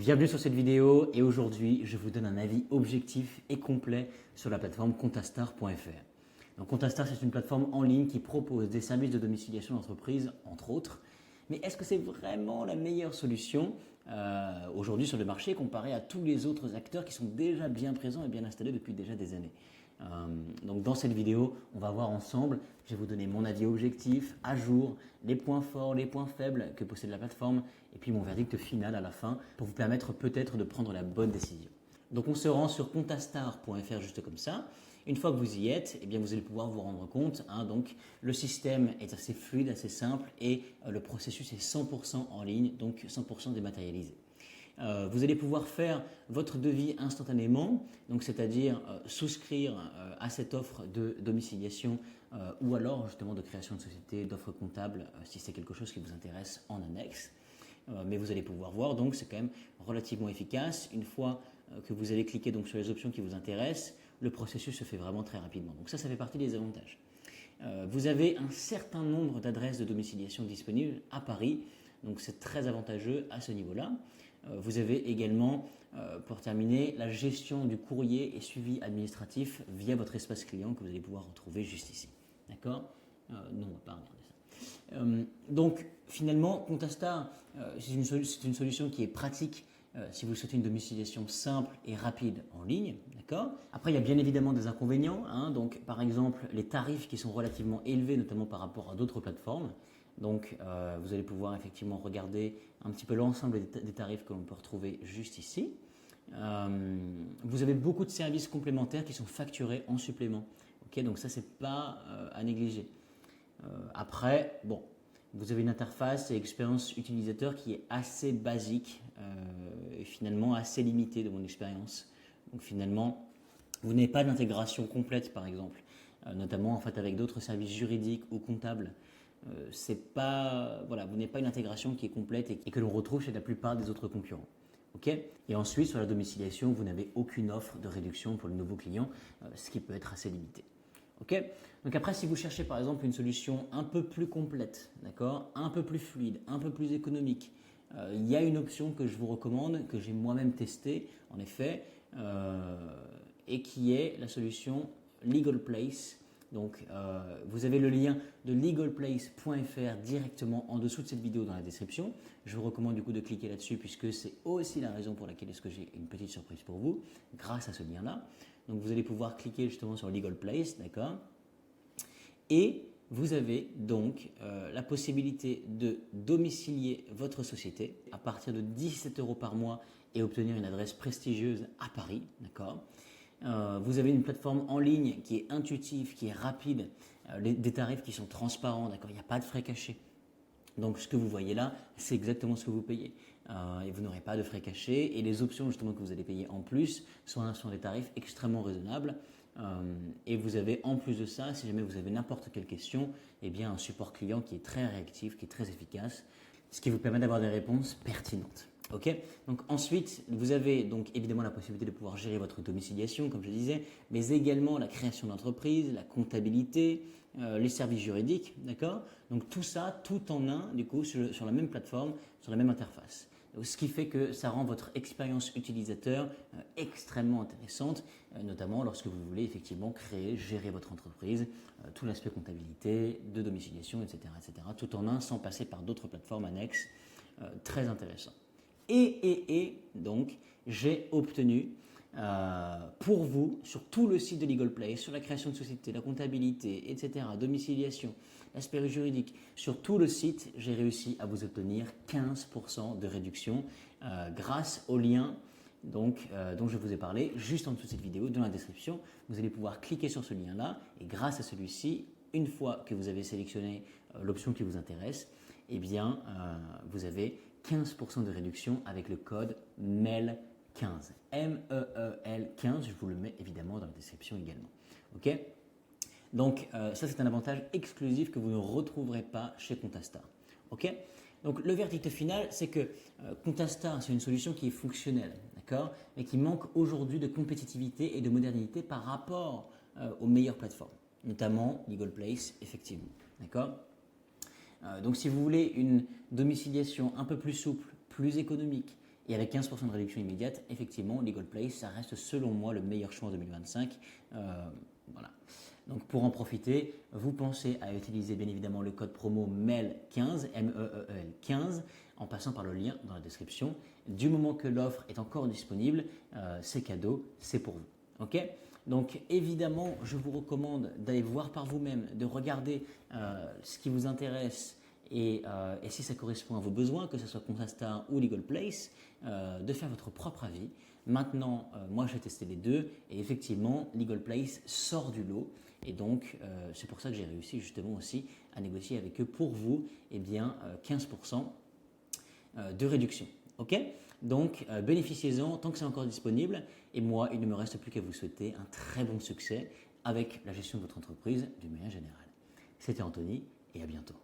Bienvenue sur cette vidéo et aujourd'hui je vous donne un avis objectif et complet sur la plateforme Contastar.fr. Donc Contastar, c'est une plateforme en ligne qui propose des services de domiciliation d'entreprise entre autres. Mais est-ce que c'est vraiment la meilleure solution aujourd'hui sur le marché comparé à tous les autres acteurs qui sont déjà bien présents et bien installés depuis déjà des années? Donc dans cette vidéo, on va voir ensemble, je vais vous donner mon avis objectif, à jour, les points forts, les points faibles que possède la plateforme et puis mon verdict final à la fin pour vous permettre peut-être de prendre la bonne décision. Donc on se rend sur contastar.fr juste comme ça. Une fois que vous y êtes, eh bien vous allez pouvoir vous rendre compte. Donc le système est assez fluide, assez simple et le processus est 100% en ligne, donc 100% dématérialisé. Vous allez pouvoir faire votre devis instantanément, donc c'est-à-dire souscrire à cette offre de domiciliation ou alors justement de création de société, d'offres comptables si c'est quelque chose qui vous intéresse en annexe. Mais vous allez pouvoir voir, donc c'est quand même relativement efficace. Une fois que vous allez cliquer donc sur les options qui vous intéressent, le processus se fait vraiment très rapidement. Donc ça fait partie des avantages. Vous avez un certain nombre d'adresses de domiciliation disponibles à Paris, donc c'est très avantageux à ce niveau-là. Vous avez également, pour terminer, la gestion du courrier et suivi administratif via votre espace client que vous allez pouvoir retrouver juste ici. D'accord ? Non, on ne va pas regarder ça. Donc finalement, Contastar, c'est une solution qui est pratique si vous souhaitez une domiciliation simple et rapide en ligne. D'accord ? Après, il y a bien évidemment des inconvénients. Donc par exemple, les tarifs qui sont relativement élevés, notamment par rapport à d'autres plateformes. Donc vous allez pouvoir effectivement regarder un petit peu l'ensemble des tarifs que l'on peut retrouver juste ici. Vous avez beaucoup de services complémentaires qui sont facturés en supplément. Donc ça, c'est pas à négliger. Après, bon, vous avez une interface et expérience utilisateur qui est assez basique et finalement assez limitée de mon expérience. Donc finalement, vous n'avez pas d'intégration complète par exemple, notamment en fait avec d'autres services juridiques ou comptables. Vous n'avez pas une intégration qui est complète et que l'on retrouve chez la plupart des autres concurrents. Et ensuite, sur la domiciliation, vous n'avez aucune offre de réduction pour le nouveau client, ce qui peut être assez limité. Donc après, si vous cherchez par exemple une solution un peu plus complète, un peu plus fluide, un peu plus économique, il y a une option que je vous recommande, que j'ai moi-même testée en effet, et qui est la solution Legal Place. Donc vous avez le lien de legalplace.fr directement en dessous de cette vidéo dans la description. Je vous recommande du coup de cliquer là-dessus puisque c'est aussi la raison pour laquelle est-ce que j'ai une petite surprise pour vous grâce à ce lien-là. Donc vous allez pouvoir cliquer justement sur Legal Place, d'accord ? Et vous avez donc la possibilité de domicilier votre société à partir de 17 € par mois et obtenir une adresse prestigieuse à Paris, d'accord ? Vous avez une plateforme en ligne qui est intuitive, qui est rapide, des tarifs qui sont transparents, d'accord ? Il n'y a pas de frais cachés. Donc ce que vous voyez là, c'est exactement ce que vous payez. Et vous n'aurez pas de frais cachés. Et les options justement que vous allez payer en plus sont des tarifs extrêmement raisonnables. Et vous avez en plus de ça, si jamais vous avez n'importe quelle question, eh bien un support client qui est très réactif, qui est très efficace, ce qui vous permet d'avoir des réponses pertinentes. Donc ensuite, vous avez donc évidemment la possibilité de pouvoir gérer votre domiciliation, comme je disais, mais également la création d'entreprise, la comptabilité, les services juridiques, d'accord ? Donc tout ça, tout en un, du coup, sur la même plateforme, sur la même interface. Donc, ce qui fait que ça rend votre expérience utilisateur extrêmement intéressante, notamment lorsque vous voulez effectivement créer, gérer votre entreprise, tout l'aspect comptabilité, de domiciliation, etc., tout en un, sans passer par d'autres plateformes annexes, très intéressant. Et donc, j'ai obtenu pour vous, sur tout le site de Legal Place, sur la création de société, la comptabilité, etc., domiciliation, l'aspect juridique, sur tout le site, j'ai réussi à vous obtenir 15% de réduction grâce au lien dont je vous ai parlé juste en dessous de cette vidéo, dans la description. Vous allez pouvoir cliquer sur ce lien-là et grâce à celui-ci, une fois que vous avez sélectionné l'option qui vous intéresse, eh bien, vous avez 15% de réduction avec le code MEL15. MEEL15, je vous le mets évidemment dans la description également. Donc, ça, c'est un avantage exclusif que vous ne retrouverez pas chez Contastar. Donc, le verdict final, c'est que Contastar, c'est une solution qui est fonctionnelle, d'accord, mais qui manque aujourd'hui de compétitivité et de modernité par rapport aux meilleures plateformes, notamment Legal Place, effectivement, d'accord. Donc si vous voulez une domiciliation un peu plus souple, plus économique Et avec 15% de réduction immédiate, effectivement, Legal Place, ça reste selon moi le meilleur choix en 2025. Voilà. Donc pour en profiter, vous pensez à utiliser bien évidemment le code promo MEL15, MEEL 15, en passant par le lien dans la description. Du moment que l'offre est encore disponible, c'est cadeau, c'est pour vous. Ok ? Donc évidemment, je vous recommande d'aller voir par vous-même, de regarder ce qui vous intéresse et si ça correspond à vos besoins, que ce soit Contastar ou Legal Place, de faire votre propre avis. Maintenant, moi j'ai testé les deux et effectivement, Legal Place sort du lot. Et donc, c'est pour ça que j'ai réussi justement aussi à négocier avec eux pour vous 15% de réduction. Ok ? Donc, bénéficiez-en tant que c'est encore disponible. Et moi, il ne me reste plus qu'à vous souhaiter un très bon succès avec la gestion de votre entreprise d'une manière générale. C'était Anthony et à bientôt.